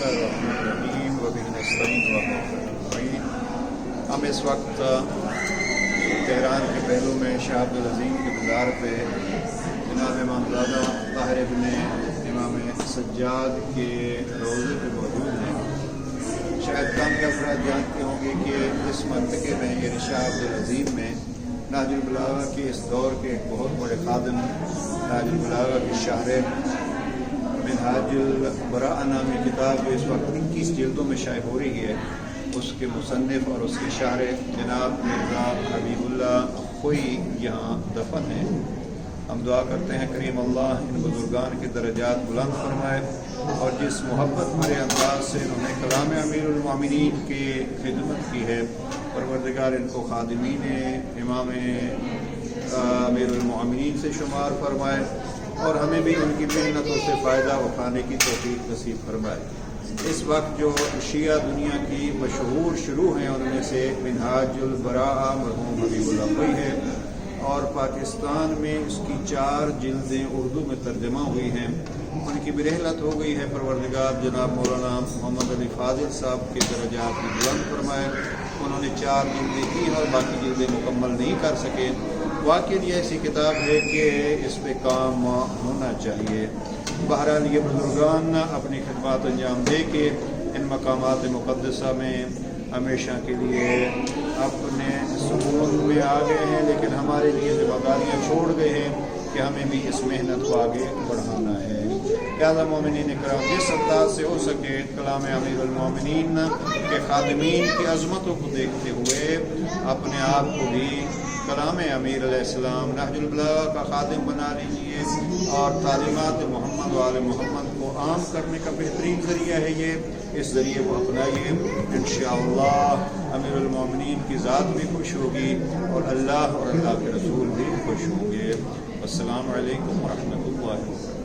اللہ الرحمن الرحیم وبہ نستعین ہم اس وقت تہران کے پہلو میں شاہ عبدالعظیم کے مزار پہ جناب امامزادہ طاہر ابن امام سجاد کے روضے پہ موجود ہیں۔ شاید کم کے افراد جانتے ہوں گے کہ اس منطقے میں یعنی شاہ عبدالعظیم میں نہج البلاغہ کے اس دور کے ایک بہت بڑے خادم نہج البلاغہ کے شارح منہاج البراءہ نامی کتاب جو اس وقت 21 جلدوں میں شائع ہو رہی ہے، اس کے مصنف اور اس کے شارح جناب مرزا حبیب اللہ خوئی یہاں دفن ہیں۔ ہم دعا کرتے ہیں کریم اللہ ان بزرگان کے درجات بلند فرمائے، اور جس محبت بھرے انداز سے انہوں نے کلام امیر المومنین کی خدمت کی ہے، پروردگار ان کو خادمین امام امیر المومنین سے شمار فرمائے، اور ہمیں بھی ان کی محنتوں سے فائدہ اٹھانے کی توفیق نصیب فرمائے۔ اس وقت جو شیعہ دنیا کی مشہور شروع ہیں ان میں سے منہاج البراءہ مرحوم حبیب اللہ خوئی ہے، اور پاکستان میں اس کی 4 جلدیں اردو میں ترجمہ ہوئی ہیں۔ ان کی بھی رحلت ہو گئی ہے، پروردگار جناب مولانا محمد علی فاضل صاحب کے درجات بھی بلند فرمائے۔ انہوں نے 4 جلدیں کی اور باقی جلدیں مکمل نہیں کر سکے۔ واقعی یہ ایسی کتاب ہے کہ اس پہ کام ہونا چاہیے۔ بہرحال یہ بزرگان اپنی خدمات انجام دے کے ان مقامات مقدسہ میں ہمیشہ کے لیے اپنے سکون میں آ گئے ہیں، لیکن ہمارے لیے ذمہ داریاں چھوڑ گئے ہیں کہ ہمیں بھی اس محنت کو آگے بڑھانا ہے۔ لہٰذا مومنین کرام جس انداز سے ہو سکے کلام امیر المومنین کے خادمین کی عظمتوں کو دیکھتے ہوئے اپنے آپ کو بھی کلام امیر علیہ السلام نہج البلاغہ کا خادم بنا لیجیے، اور تعلیمات محمد و آل محمد کو عام کرنے کا بہترین ذریعہ ہے یہ، اس ذریعے کو اپنائیے۔ انشاءاللہ امیر المومنین کی ذات بھی خوش ہوگی، اور اللہ کے رسول بھی خوش ہوں گے۔ السلام علیکم ورحمۃ اللہ وبرکاتہ۔